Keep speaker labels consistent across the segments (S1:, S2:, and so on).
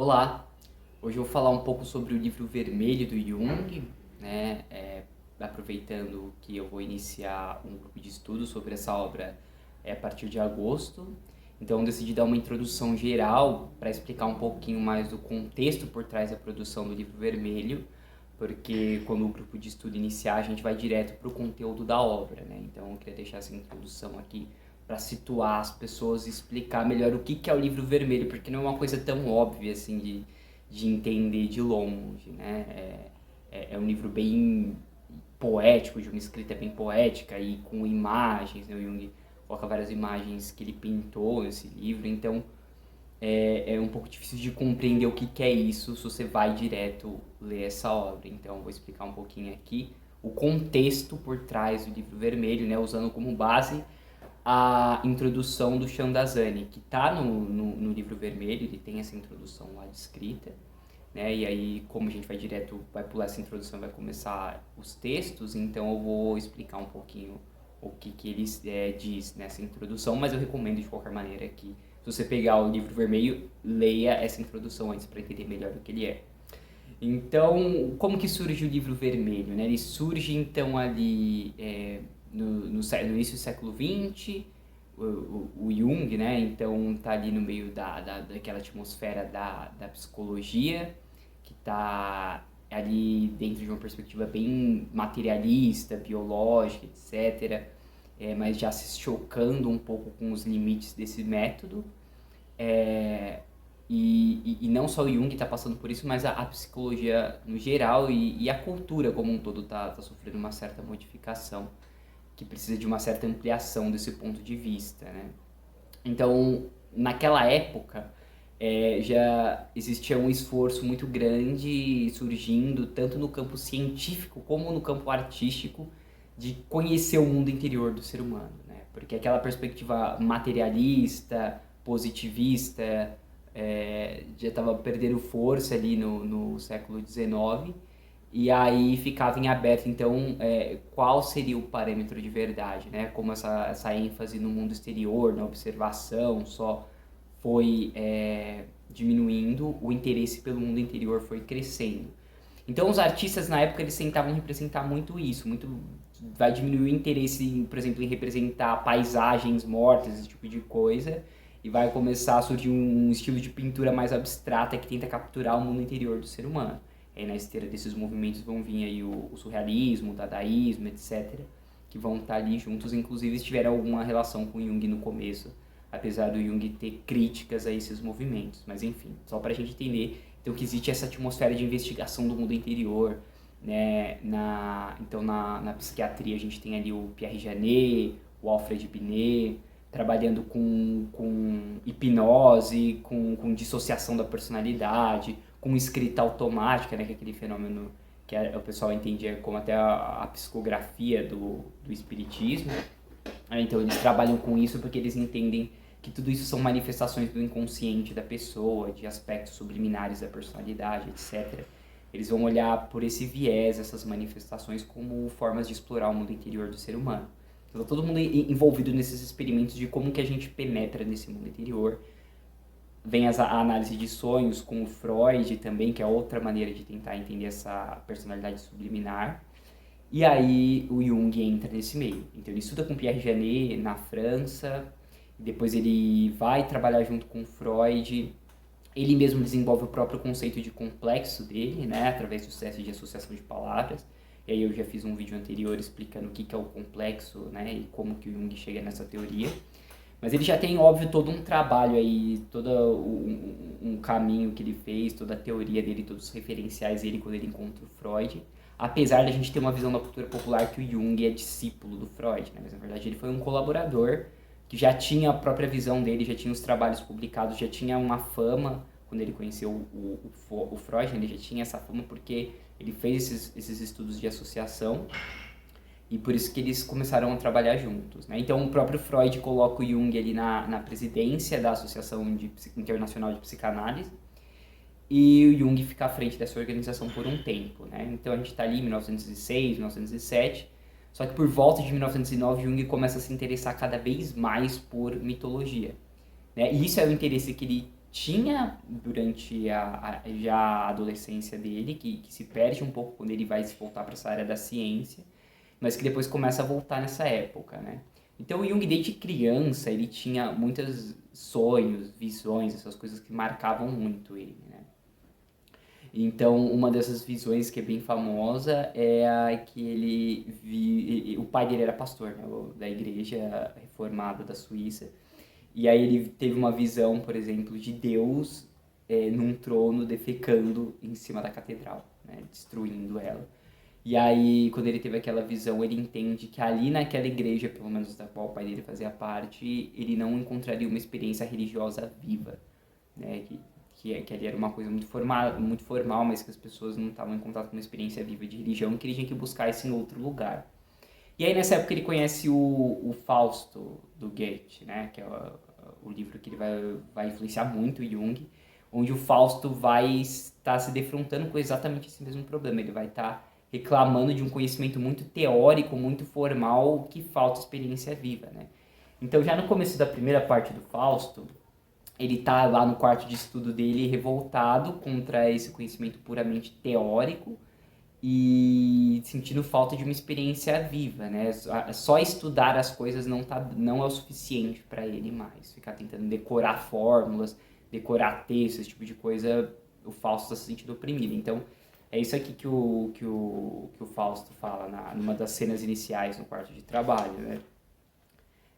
S1: Olá, hoje eu vou falar um pouco sobre o livro vermelho do Jung, né? Aproveitando que eu vou iniciar um grupo de estudo sobre essa obra a partir de agosto. Então eu decidi dar uma introdução geral para explicar um pouquinho mais do contexto por trás da produção do livro vermelho, porque quando o grupo de estudo iniciar a gente vai direto para o conteúdo da obra, né? Então eu queria deixar essa introdução aqui para situar as pessoas e explicar melhor o que é o livro vermelho, porque não é uma coisa tão óbvia assim de entender de longe, né? É um livro bem poético, de uma escrita bem poética e com imagens, né? O Jung coloca várias imagens que ele pintou nesse livro, então é um pouco difícil de compreender o que é isso se você vai direto ler essa obra. Então eu vou explicar um pouquinho aqui o contexto por trás do livro vermelho, né? Usando como base a introdução do Chandazani, que está no livro vermelho, ele tem essa introdução lá descrita, né? E aí, como a gente vai pular essa introdução, vai começar os textos, então eu vou explicar um pouquinho o que ele diz nessa introdução, mas eu recomendo de qualquer maneira que, se você pegar o livro vermelho, leia essa introdução antes para entender melhor o que ele é. Então, como que surge o livro vermelho, né? Ele surge, então, ali no início do século XX, o Jung, né? Então, tá ali no meio daquela atmosfera da psicologia, que tá ali dentro de uma perspectiva bem materialista, biológica, etc., mas já se chocando um pouco com os limites desse método. E não só o Jung está passando por isso, mas a psicologia no geral e a cultura como um todo está sofrendo uma certa modificação, que precisa de uma certa ampliação desse ponto de vista, né? Então, naquela época, já existia um esforço muito grande surgindo, tanto no campo científico como no campo artístico, de conhecer o mundo interior do ser humano, né? Porque aquela perspectiva materialista, positivista, já estava perdendo força ali no século XIX, e aí ficava em aberto, então, qual seria o parâmetro de verdade, né? Como essa ênfase no mundo exterior, na observação, só foi diminuindo, o interesse pelo mundo interior foi crescendo. Então, os artistas, na época, eles tentavam representar muito isso, vai diminuir o interesse, por exemplo, em representar paisagens mortas, esse tipo de coisa, e vai começar a surgir um estilo de pintura mais abstrata que tenta capturar o mundo interior do ser humano. Aí na esteira desses movimentos vão vir aí o surrealismo, o dadaísmo, etc., que vão estar ali juntos, inclusive tiveram alguma relação com Jung no começo, apesar do Jung ter críticas a esses movimentos. Mas enfim, só para a gente entender então, que existe essa atmosfera de investigação do mundo interior, né? Então na psiquiatria a gente tem ali o Pierre Janet, o Alfred Binet, trabalhando com hipnose, com dissociação da personalidade, com escrita automática, né, que é aquele fenômeno que o pessoal entendia como até a psicografia do espiritismo. Então eles trabalham com isso porque eles entendem que tudo isso são manifestações do inconsciente da pessoa, de aspectos subliminares da personalidade, etc. Eles vão olhar por esse viés, essas manifestações, como formas de explorar o mundo interior do ser humano. Então, todo mundo envolvido nesses experimentos de como que a gente penetra nesse mundo interior. Vem a análise de sonhos com o Freud também, que é outra maneira de tentar entender essa personalidade subliminar. E aí o Jung entra nesse meio. Então ele estuda com Pierre Janet na França, depois ele vai trabalhar junto com Freud. Ele mesmo desenvolve o próprio conceito de complexo dele, né, através do teste de associação de palavras. E aí eu já fiz um vídeo anterior explicando o que é o complexo, né, e como que o Jung chega nessa teoria. Mas ele já tem, óbvio, todo um trabalho aí, todo um caminho que ele fez, toda a teoria dele, todos os referenciais dele quando ele encontra o Freud. Apesar da gente ter uma visão da cultura popular que o Jung é discípulo do Freud, né? Mas na verdade ele foi um colaborador que já tinha a própria visão dele, já tinha os trabalhos publicados, já tinha uma fama quando ele conheceu o Freud, né? Ele já tinha essa fama porque ele fez esses estudos de associação. E por isso que eles começaram a trabalhar juntos, né? Então o próprio Freud coloca o Jung ali na presidência da Associação Internacional de Psicanálise, e o Jung fica à frente dessa organização por um tempo, né? Então a gente está ali em 1906, 1907, só que por volta de 1909 Jung começa a se interessar cada vez mais por mitologia, né? E isso é o interesse que ele tinha durante já a adolescência dele, que se perde um pouco quando ele vai se voltar para essa área da ciência, mas que depois começa a voltar nessa época, né? Então o Jung, desde criança, ele tinha muitos sonhos, visões, essas coisas que marcavam muito ele, né? Então, uma dessas visões que é bem famosa é a que o pai dele era pastor, né, da igreja reformada da Suíça. E aí ele teve uma visão, por exemplo, de Deus num trono defecando em cima da catedral, né, destruindo ela. E aí, quando ele teve aquela visão, ele entende que ali naquela igreja, pelo menos da qual o pai dele fazia parte, ele não encontraria uma experiência religiosa viva, né? Que ali era uma coisa muito formal, mas que as pessoas não estavam em contato com uma experiência viva de religião, que ele tinha que buscar isso em outro lugar. E aí, nessa época, ele conhece o Fausto, do Goethe, né? Que é o livro que ele vai influenciar muito o Jung, onde o Fausto vai estar se defrontando com exatamente esse mesmo problema. Ele vai estar reclamando de um conhecimento muito teórico, muito formal, que falta experiência viva, né? Então, já no começo da primeira parte do Fausto, ele tá lá no quarto de estudo dele revoltado contra esse conhecimento puramente teórico e sentindo falta de uma experiência viva, né? Só estudar as coisas não é o suficiente para ele mais. Ficar tentando decorar fórmulas, decorar textos, esse tipo de coisa, o Fausto está se sentindo oprimido. Então, é isso aqui que o Fausto fala numa das cenas iniciais no quarto de trabalho, né?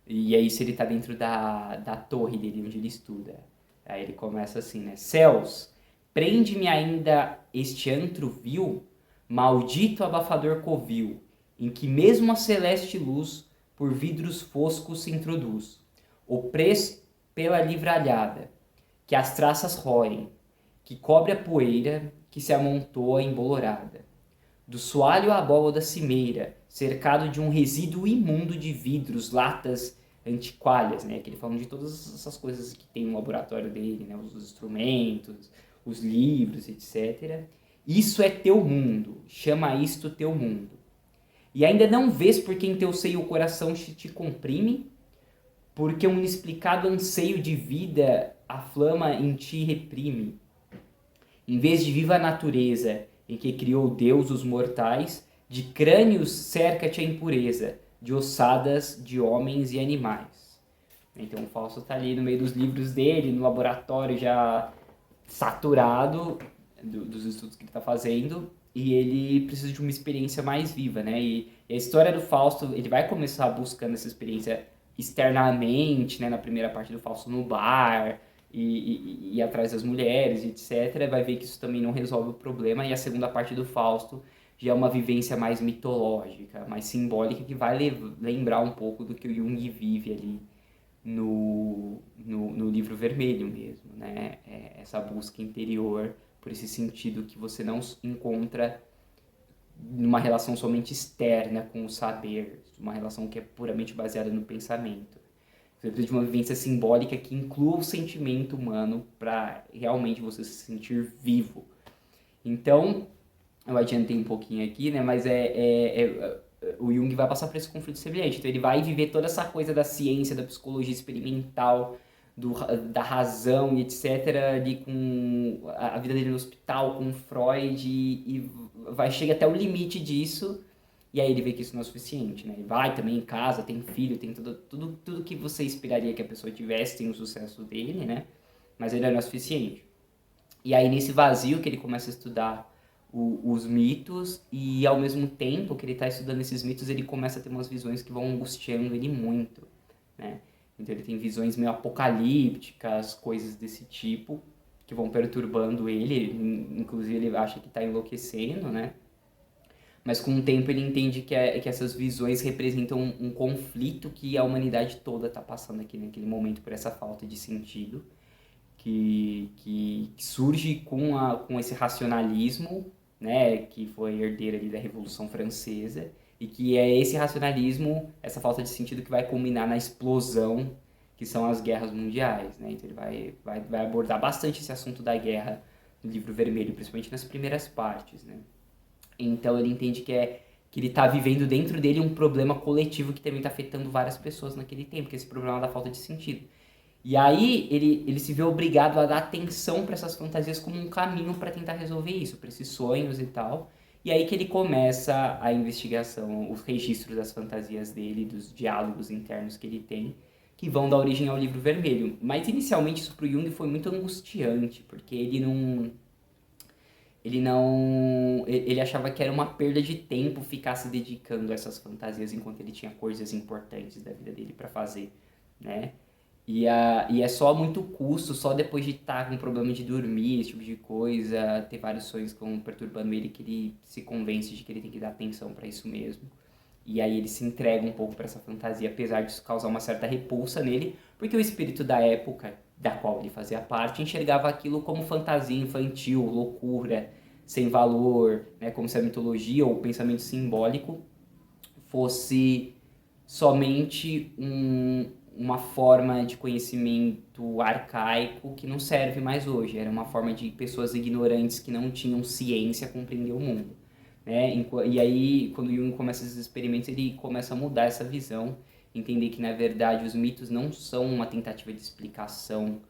S1: E é isso, ele tá dentro da torre dele, onde ele estuda. Aí ele começa assim, né? Céus, prende-me ainda este antro vil, maldito abafador covil, em que mesmo a celeste luz por vidros foscos se introduz, opresso pela livralhada, que as traças roem, que cobre a poeira que se amontoa embolorada. Do soalho à abóbada cimeira, cercado de um resíduo imundo de vidros, latas, antiqualhas, né? Que ele falando de todas essas coisas que tem no laboratório dele, né? Os instrumentos, os livros, etc. Isso é teu mundo, chama isto teu mundo. E ainda não vês porque em teu seio o coração te comprime, porque um inexplicado anseio de vida a flama em ti reprime. Em vez de viva natureza, em que criou Deus os mortais, de crânios cerca-te a impureza, de ossadas de homens e animais. Então o Fausto está ali no meio dos livros dele, no laboratório já saturado dos estudos que ele está fazendo, e ele precisa de uma experiência mais viva, né? E a história do Fausto, ele vai começar buscando essa experiência externamente, né? Na primeira parte do Fausto no bar, e atrás das mulheres, etc. Vai ver que isso também não resolve o problema, e a segunda parte do Fausto já é uma vivência mais mitológica, mais simbólica, que vai lembrar um pouco do que o Jung vive ali no livro vermelho mesmo, né? Essa busca interior por esse sentido que você não encontra numa relação somente externa com o saber, uma relação que é puramente baseada no pensamento. Você precisa de uma vivência simbólica que inclua o sentimento humano para realmente você se sentir vivo. Então, eu adiantei um pouquinho aqui, né? Mas o Jung vai passar por esse conflito semelhante. Então ele vai viver toda essa coisa da ciência, da psicologia experimental, da razão e etc. ali com a vida dele no hospital, com Freud, e vai chegar até o limite disso. E aí ele vê que isso não é suficiente, né? Ele vai também em casa, tem filho, tem tudo que você esperaria que a pessoa tivesse, tem o sucesso dele, né? Mas ainda não é suficiente. E aí nesse vazio que ele começa a estudar os mitos, e ao mesmo tempo que ele está estudando esses mitos, ele começa a ter umas visões que vão angustiando ele muito, né? Então ele tem visões meio apocalípticas, coisas desse tipo, que vão perturbando ele, inclusive ele acha que está enlouquecendo, né? Mas com o tempo ele entende que essas visões representam um conflito que a humanidade toda está passando aqui naquele momento por essa falta de sentido, que surge com esse racionalismo, né, que foi herdeiro ali da Revolução Francesa, e que é esse racionalismo, essa falta de sentido que vai culminar na explosão que são as guerras mundiais, né? Então ele vai abordar bastante esse assunto da guerra no Livro Vermelho, principalmente nas primeiras partes, né? Então ele entende que ele está vivendo dentro dele um problema coletivo que também está afetando várias pessoas naquele tempo, que é esse problema da falta de sentido. E aí ele se vê obrigado a dar atenção para essas fantasias como um caminho para tentar resolver isso, para esses sonhos e tal. E aí que ele começa a investigação, os registros das fantasias dele, dos diálogos internos que ele tem, que vão dar origem ao Livro Vermelho. Mas inicialmente isso para o Jung foi muito angustiante, porque ele achava que era uma perda de tempo ficar se dedicando a essas fantasias enquanto ele tinha coisas importantes da vida dele para fazer, né? E é só muito custo, só depois de estar com problema de dormir, esse tipo de coisa, ter vários sonhos que estão perturbando ele, que ele se convence de que ele tem que dar atenção para isso mesmo. E aí ele se entrega um pouco para essa fantasia, apesar disso causar uma certa repulsa nele, porque o espírito da época da qual ele fazia parte enxergava aquilo como fantasia infantil, loucura, sem valor, né, como se a mitologia ou o pensamento simbólico fosse somente uma forma de conhecimento arcaico que não serve mais hoje. Era uma forma de pessoas ignorantes que não tinham ciência compreender o mundo. Né? E aí, quando Jung começa esses experimentos, ele começa a mudar essa visão, entender que, na verdade, os mitos não são uma tentativa de explicação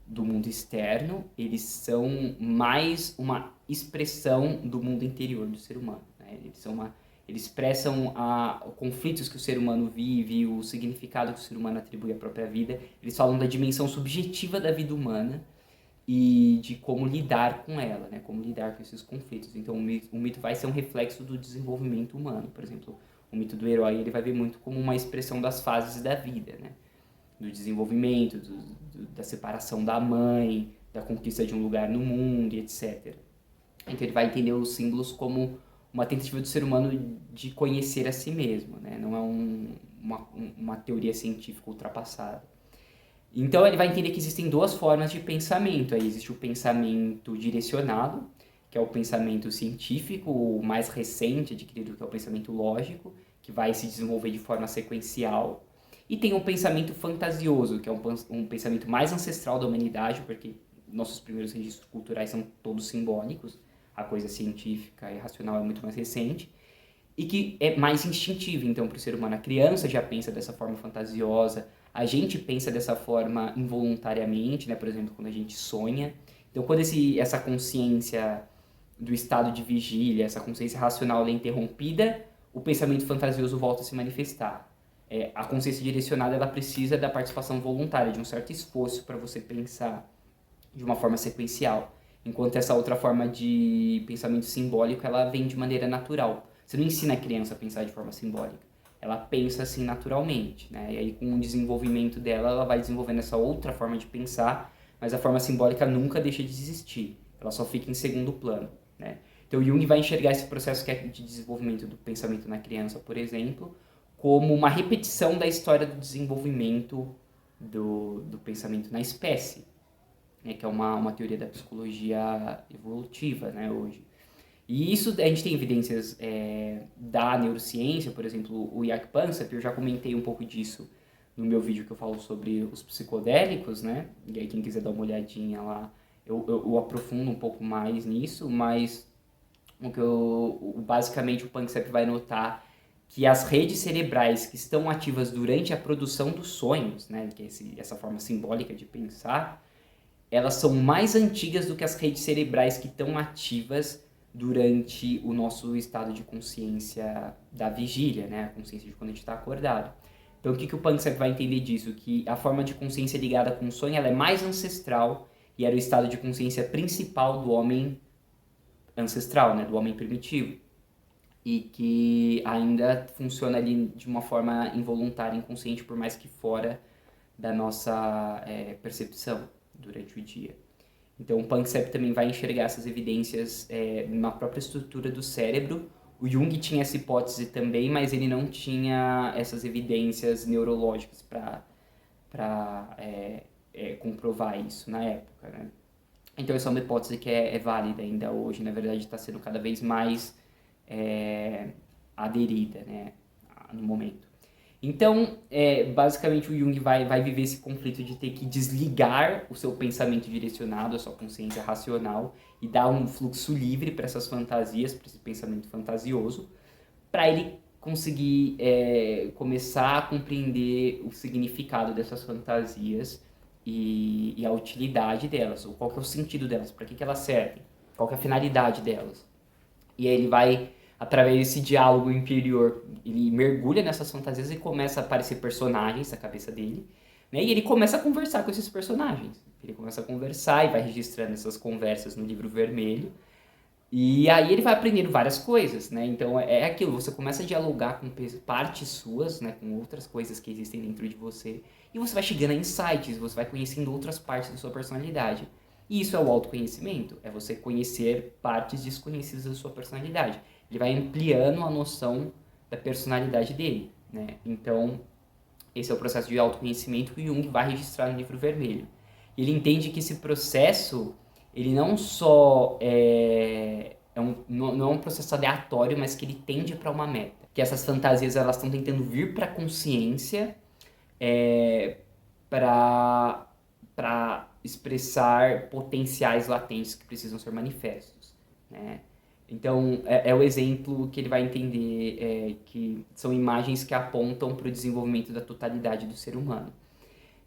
S1: do mundo externo, eles são mais uma expressão do mundo interior do ser humano. Né? Eles expressam conflitos que o ser humano vive, o significado que o ser humano atribui à própria vida. Eles falam da dimensão subjetiva da vida humana e de como lidar com ela, né? Como lidar com esses conflitos. Então o mito vai ser um reflexo do desenvolvimento humano. Por exemplo, o mito do herói ele vai ver muito como uma expressão das fases da vida, né? Do desenvolvimento, da separação da mãe, da conquista de um lugar no mundo e etc. Então ele vai entender os símbolos como uma tentativa do ser humano de conhecer a si mesmo, né? Não é uma teoria científica ultrapassada. Então ele vai entender que existem duas formas de pensamento. Aí existe o pensamento direcionado, que é o pensamento científico, o mais recente adquirido, que é o pensamento lógico, que vai se desenvolver de forma sequencial. E tem o pensamento fantasioso, que é um pensamento mais ancestral da humanidade, porque nossos primeiros registros culturais são todos simbólicos, a coisa científica e racional é muito mais recente, e que é mais instintivo. Então, para o ser humano, a criança já pensa dessa forma fantasiosa, a gente pensa dessa forma involuntariamente, né? Por exemplo, quando a gente sonha. Então, quando essa consciência do estado de vigília, essa consciência racional é interrompida, o pensamento fantasioso volta a se manifestar. A consciência direcionada ela precisa da participação voluntária, de um certo esforço para você pensar de uma forma sequencial. Enquanto essa outra forma de pensamento simbólico, ela vem de maneira natural. Você não ensina a criança a pensar de forma simbólica. Ela pensa assim naturalmente, né? E aí com o desenvolvimento dela, ela vai desenvolvendo essa outra forma de pensar, mas a forma simbólica nunca deixa de existir. Ela só fica em segundo plano, né? Então Jung vai enxergar esse processo que é de desenvolvimento do pensamento na criança, por exemplo, como uma repetição da história do desenvolvimento do pensamento na espécie, né? Que é uma teoria da psicologia evolutiva, né, hoje. E isso a gente tem evidências da neurociência, por exemplo, o Jaak Panksepp, eu já comentei um pouco disso no meu vídeo que eu falo sobre os psicodélicos, né? E aí quem quiser dar uma olhadinha lá, eu aprofundo um pouco mais nisso, mas basicamente o Panksepp vai notar que as redes cerebrais que estão ativas durante a produção dos sonhos, né, que é essa forma simbólica de pensar, elas são mais antigas do que as redes cerebrais que estão ativas durante o nosso estado de consciência da vigília, né, a consciência de quando a gente está acordado. Então o que o Panksepp vai entender disso? Que a forma de consciência ligada com o sonho ela é mais ancestral e era o estado de consciência principal do homem ancestral, né, do homem primitivo. E que ainda funciona ali de uma forma involuntária, inconsciente, por mais que fora da nossa percepção durante o dia. Então o Panksepp também vai enxergar essas evidências na própria estrutura do cérebro. O Jung tinha essa hipótese também, mas ele não tinha essas evidências neurológicas para comprovar isso na época, né? Então essa é uma hipótese que é válida ainda hoje, na verdade está sendo cada vez mais aderida, né, no momento. Então, basicamente o Jung vai viver esse conflito de ter que desligar o seu pensamento direcionado, a sua consciência racional, e dar um fluxo livre para essas fantasias, para esse pensamento fantasioso, para ele conseguir começar a compreender o significado dessas fantasias e a utilidade delas, ou qual que é o sentido delas, para que elas servem, qual que é a finalidade delas. E aí ele vai, através desse diálogo interior, ele mergulha nessas fantasias e começa a aparecer personagens na cabeça dele, né? E ele começa a conversar com esses personagens. Ele começa a conversar e vai registrando essas conversas no livro vermelho. E aí ele vai aprendendo várias coisas, né? Então é aquilo, você começa a dialogar com partes suas, né? Com outras coisas que existem dentro de você. E você vai chegando a insights, você vai conhecendo outras partes da sua personalidade. E isso é o autoconhecimento, é você conhecer partes desconhecidas da sua personalidade. Ele vai ampliando a noção da personalidade dele, né? Então, esse é o processo de autoconhecimento que o Jung vai registrar no livro vermelho. Ele entende que esse processo, ele não só não é um processo aleatório, mas que ele tende para uma meta. Que essas fantasias, elas estão tentando vir para a consciência para expressar potenciais latentes que precisam ser manifestos, né? Então, é o exemplo que ele vai entender que são imagens que apontam para o desenvolvimento da totalidade do ser humano.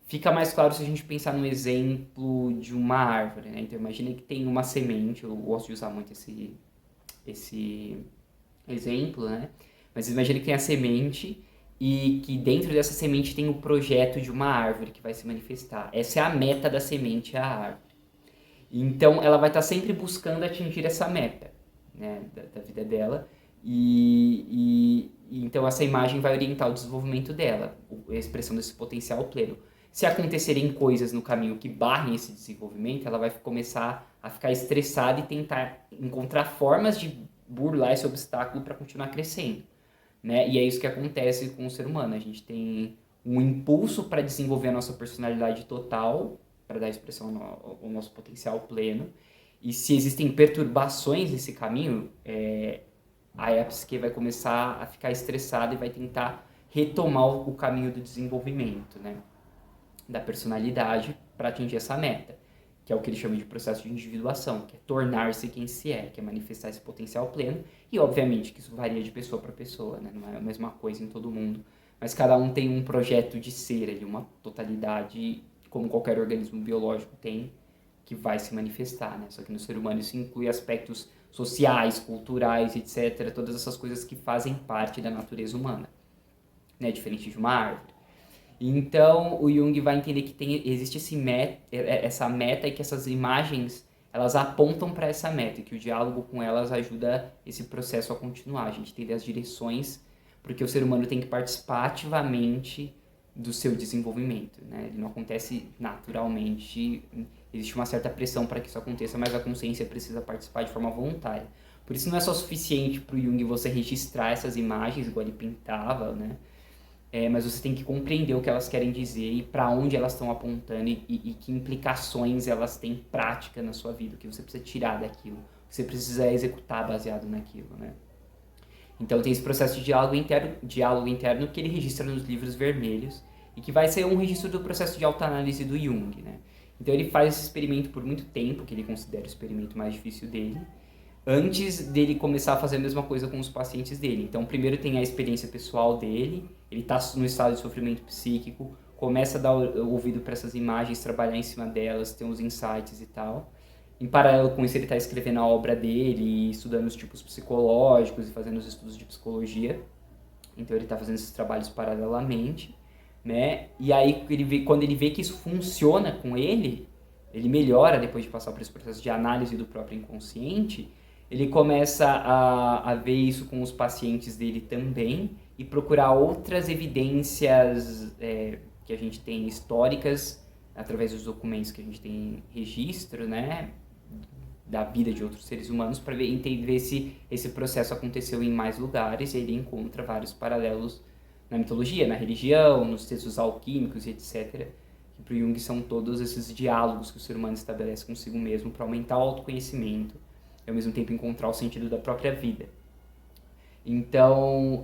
S1: Fica mais claro se a gente pensar no exemplo de uma árvore, né? Então, imagina que tem uma semente, eu gosto de usar muito esse exemplo, né? Mas imagina que tem a semente e que dentro dessa semente tem o projeto de uma árvore que vai se manifestar. Essa é a meta da semente, a árvore. Então, ela vai estar sempre buscando atingir essa meta, né, da vida dela, e então essa imagem vai orientar o desenvolvimento dela, a expressão desse potencial pleno. Se acontecerem coisas no caminho que barrem esse desenvolvimento, ela vai começar a ficar estressada e tentar encontrar formas de burlar esse obstáculo para continuar crescendo, né? E é isso que acontece com o ser humano. A gente tem um impulso para desenvolver a nossa personalidade total, para dar expressão ao nosso potencial pleno. E se existem perturbações nesse caminho, aí a psique vai começar a ficar estressada e vai tentar retomar o caminho do desenvolvimento, né, da personalidade para atingir essa meta, que é o que ele chama de processo de individuação, que é tornar-se quem se é, que é manifestar esse potencial pleno. E obviamente que isso varia de pessoa para pessoa, né, não é a mesma coisa em todo mundo, mas cada um tem um projeto de ser ali, uma totalidade, como qualquer organismo biológico tem, que vai se manifestar, né? Só que no ser humano isso inclui aspectos sociais, culturais, etc. Todas essas coisas que fazem parte da natureza humana, né? Diferente de uma árvore. Então, o Jung vai entender que existe essa meta e que essas imagens, elas apontam para essa meta e que o diálogo com elas ajuda esse processo a continuar. A gente tem as direções, porque o ser humano tem que participar ativamente do seu desenvolvimento, né? Ele não acontece naturalmente, existe uma certa pressão para que isso aconteça, mas a consciência precisa participar de forma voluntária. Por isso não é só suficiente para o Jung você registrar essas imagens, igual ele pintava, né? Mas você tem que compreender o que elas querem dizer e para onde elas estão apontando e que implicações elas têm prática na sua vida, o que você precisa tirar daquilo, o que você precisa executar baseado naquilo, né? Então tem esse processo de diálogo interno que ele registra nos livros vermelhos e que vai ser um registro do processo de autoanálise do Jung, né? Então ele faz esse experimento por muito tempo, que ele considera o experimento mais difícil dele, antes dele começar a fazer a mesma coisa com os pacientes dele. Então primeiro tem a experiência pessoal dele, ele está no estado de sofrimento psíquico, começa a dar ouvido para essas imagens, trabalhar em cima delas, ter uns insights e tal. Em paralelo com isso, ele está escrevendo a obra dele, estudando os tipos psicológicos e fazendo os estudos de psicologia. Então ele está fazendo esses trabalhos paralelamente, né? E aí quando ele vê que isso funciona com ele melhora depois de passar por esse processo de análise do próprio inconsciente, ele começa a ver isso com os pacientes dele também e procurar outras evidências que a gente tem históricas, através dos documentos que a gente tem registro, né, da vida de outros seres humanos, para entender se esse processo aconteceu em mais lugares, e ele encontra vários paralelos na mitologia, na religião, nos textos alquímicos e etc., que para o Jung são todos esses diálogos que o ser humano estabelece consigo mesmo para aumentar o autoconhecimento e ao mesmo tempo encontrar o sentido da própria vida. Então,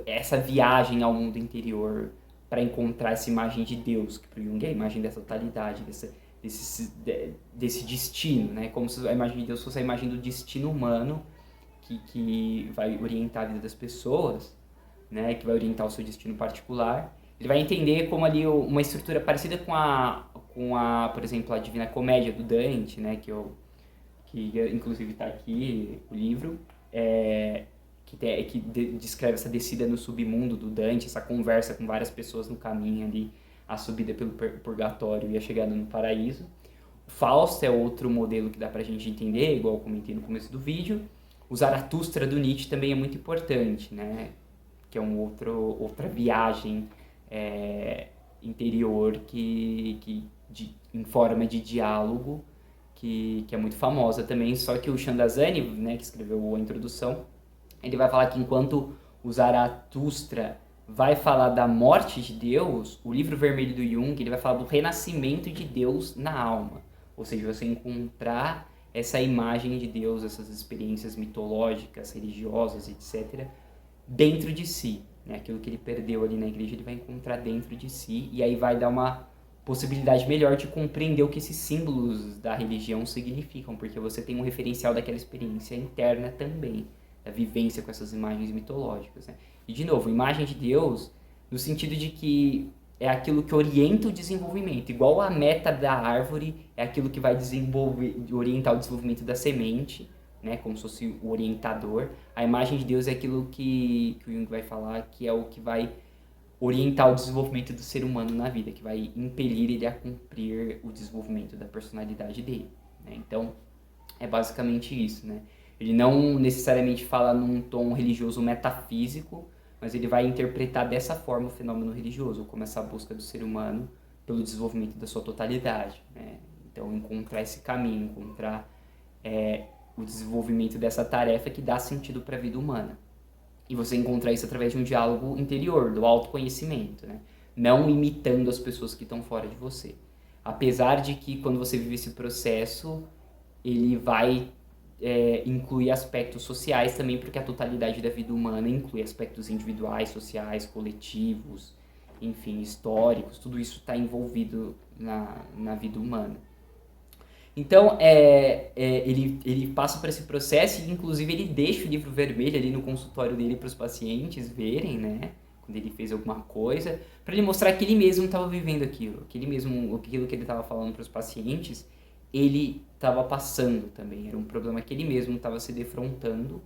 S1: essa viagem ao mundo interior para encontrar essa imagem de Deus, que para o Jung é a imagem dessa totalidade, desse destino, né? Como se a imagem de Deus fosse a imagem do destino humano que vai orientar a vida das pessoas, né? Que vai orientar o seu destino particular. Ele vai entender como ali uma estrutura parecida com a, por exemplo, a Divina Comédia do Dante, né, que inclusive está aqui o livro, descreve essa descida no submundo do Dante, essa conversa com várias pessoas no caminho ali, a subida pelo purgatório e a chegada no paraíso. O Fausto é outro modelo que dá pra gente entender, igual eu comentei no começo do vídeo. O Zaratustra do Nietzsche também é muito importante, né? Que é outra viagem interior em forma de diálogo, que é muito famosa também. Só que o Chandazani, né, que escreveu a introdução, ele vai falar que enquanto o Zaratustra vai falar da morte de Deus, o livro vermelho do Jung ele vai falar do renascimento de Deus na alma. Ou seja, você encontrar essa imagem de Deus, essas experiências mitológicas, religiosas, etc., dentro de si. Né? Aquilo que ele perdeu ali na igreja, ele vai encontrar dentro de si, e aí vai dar uma possibilidade melhor de compreender o que esses símbolos da religião significam, porque você tem um referencial daquela experiência interna também, da vivência com essas imagens mitológicas. Né? E, de novo, imagem de Deus no sentido de que é aquilo que orienta o desenvolvimento. Igual a meta da árvore é aquilo que vai orientar o desenvolvimento da semente, né, como se fosse o orientador. A imagem de Deus é aquilo que o Jung vai falar, que é o que vai orientar o desenvolvimento do ser humano na vida, que vai impelir ele a cumprir o desenvolvimento da personalidade dele. Né? Então, é basicamente isso. Né? Ele não necessariamente fala num tom religioso metafísico, mas ele vai interpretar dessa forma o fenômeno religioso, como essa busca do ser humano pelo desenvolvimento da sua totalidade. Né? Então, encontrar esse caminho, encontrar o desenvolvimento dessa tarefa que dá sentido para a vida humana. E você encontrar isso através de um diálogo interior, do autoconhecimento, né? Não imitando as pessoas que estão fora de você. Apesar de que quando você vive esse processo, ele vai incluir aspectos sociais também, porque a totalidade da vida humana inclui aspectos individuais, sociais, coletivos, enfim, históricos, tudo isso está envolvido na vida humana. Então, ele passa por esse processo e, inclusive, ele deixa o livro vermelho ali no consultório dele para os pacientes verem, né? Quando ele fez alguma coisa, para ele mostrar que ele mesmo estava vivendo aquilo, aquilo que ele estava falando para os pacientes, ele estava passando também. Era um problema que ele mesmo estava se defrontando.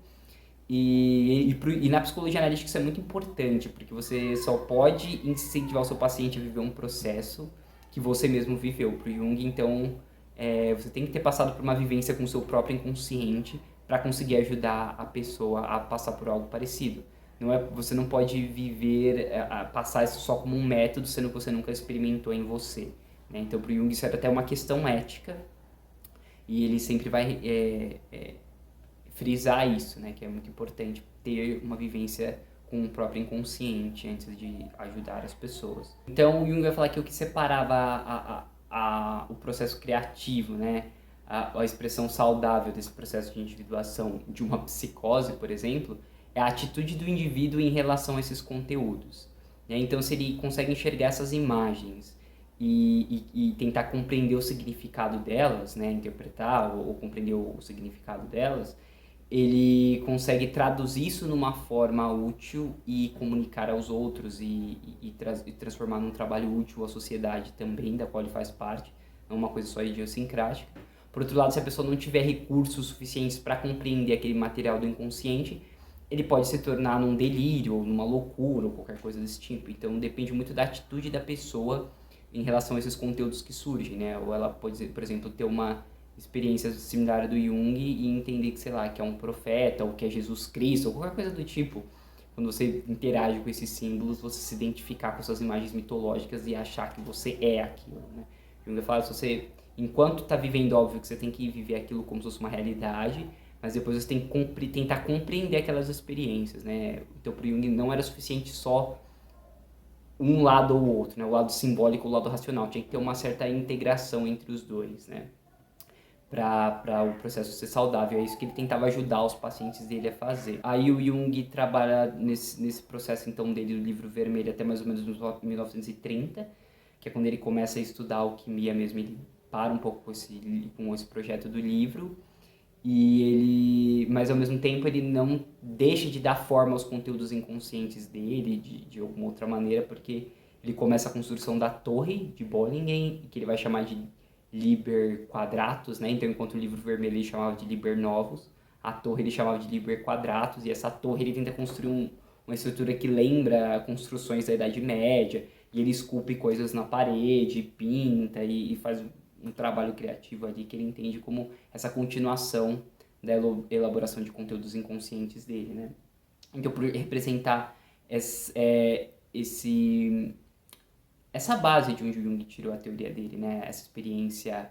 S1: E na psicologia analítica isso é muito importante, porque você só pode incentivar o seu paciente a viver um processo que você mesmo viveu. Para o Jung, então, você tem que ter passado por uma vivência com o seu próprio inconsciente para conseguir ajudar a pessoa a passar por algo parecido. Você não pode passar isso só como um método, sendo que você nunca experimentou em você. Né? Então, para o Jung, isso era até uma questão ética, e ele sempre vai frisar isso, né? Que é muito importante ter uma vivência com o próprio inconsciente antes de ajudar as pessoas. Então, o Jung vai falar que o que separava o processo criativo, né? A expressão saudável desse processo de individuação de uma psicose, por exemplo, é a atitude do indivíduo em relação a esses conteúdos. Né? Então, se ele consegue enxergar essas imagens e tentar compreender o significado delas, né? Interpretar ou compreender o significado delas, ele consegue traduzir isso numa forma útil e comunicar aos outros e transformar num trabalho útil à sociedade também, da qual ele faz parte, não uma coisa só idiosincrática. Por outro lado, se a pessoa não tiver recursos suficientes para compreender aquele material do inconsciente, ele pode se tornar num delírio, ou numa loucura, ou qualquer coisa desse tipo. Então, depende muito da atitude da pessoa em relação a esses conteúdos que surgem, né? Ou ela pode, por exemplo, ter uma experiência similar do Jung e entender que, sei lá, que é um profeta, ou que é Jesus Cristo, ou qualquer coisa do tipo. Quando você interage com esses símbolos, você se identificar com essas imagens mitológicas e achar que você é aquilo, né? Jung fala, se você, enquanto está vivendo, óbvio que você tem que viver aquilo como se fosse uma realidade, mas depois você tem que tentar compreender aquelas experiências, né? Então, para Jung não era suficiente só um lado ou outro, né? O lado simbólico ou o lado racional. Tinha que ter uma certa integração entre os dois, né? Para o processo ser saudável. É isso que ele tentava ajudar os pacientes dele a fazer. Aí o Jung trabalha nesse processo então dele do livro vermelho até mais ou menos 1930, que é quando ele começa a estudar alquimia mesmo. Ele para um pouco com esse projeto do livro, mas ao mesmo tempo ele não deixa de dar forma aos conteúdos inconscientes dele de alguma outra maneira, porque ele começa a construção da torre de Bollingen, que ele vai chamar de Liber Quadratus, né? Então, enquanto o livro vermelho ele chamava de Liber Novus, a torre ele chamava de Liber Quadratus, e essa torre ele tenta construir uma estrutura que lembra construções da Idade Média, e ele esculpe coisas na parede, pinta e faz um trabalho criativo ali que ele entende como essa continuação da elaboração de conteúdos inconscientes dele, né? Então, por representar essa base de onde o Jung tirou a teoria dele, né? Essa experiência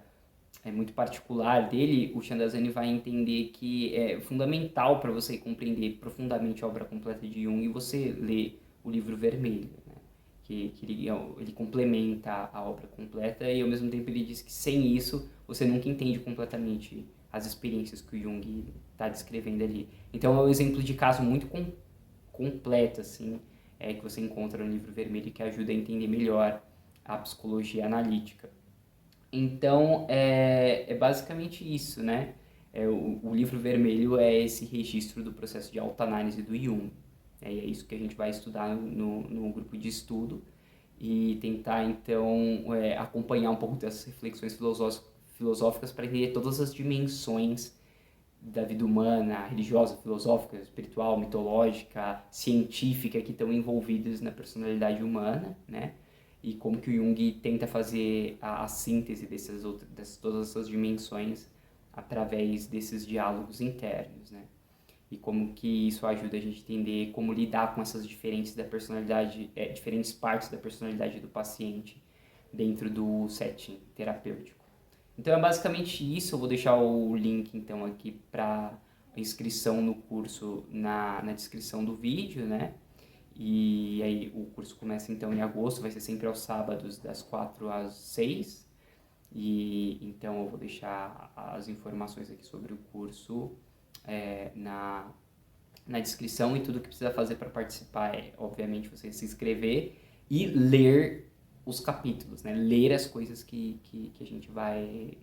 S1: muito particular dele, o Chandazani vai entender que é fundamental para você compreender profundamente a obra completa de Jung e você ler o livro vermelho, né? Que ele complementa a obra completa e ao mesmo tempo ele diz que sem isso você nunca entende completamente as experiências que o Jung está descrevendo ali. Então é um exemplo de caso muito completo, assim, que você encontra no livro vermelho que ajuda a entender melhor a psicologia analítica. Então, é basicamente isso, né? O livro vermelho é esse registro do processo de autoanálise do Jung. E é isso que a gente vai estudar no grupo de estudo e tentar, então, acompanhar um pouco dessas reflexões filosóficas para entender todas as dimensões da vida humana, religiosa, filosófica, espiritual, mitológica, científica, que estão envolvidas na personalidade humana, né? E como que o Jung tenta fazer a síntese todas essas dimensões através desses diálogos internos, né? E como que isso ajuda a gente a entender como lidar com essas diferentes diferentes partes da personalidade do paciente dentro do setting terapêutico. Então é basicamente isso. Eu vou deixar o link então aqui para inscrição no curso na descrição do vídeo, né? E aí o curso começa então em agosto, vai ser sempre aos sábados das 4 às 6. E então eu vou deixar as informações aqui sobre o curso na descrição, e tudo que precisa fazer para participar é, obviamente, você se inscrever e ler os capítulos, né? Ler as coisas que a gente vai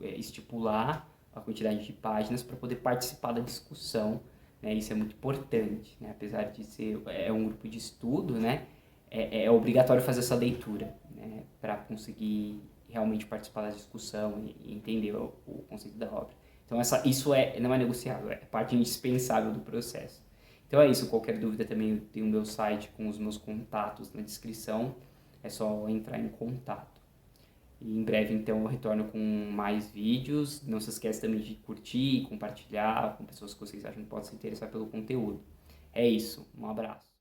S1: estipular, a quantidade de páginas, para poder participar da discussão, né? Isso é muito importante, né? Apesar de ser um grupo de estudo, né? É obrigatório fazer essa leitura, né? Para conseguir realmente participar da discussão e entender o conceito da obra. Então isso não é negociável, é parte indispensável do processo. Então é isso, qualquer dúvida também eu tenho o meu site com os meus contatos na descrição, é só entrar em contato. E em breve então eu retorno com mais vídeos, não se esqueça também de curtir e compartilhar com pessoas que vocês acham que podem se interessar pelo conteúdo. É isso, um abraço.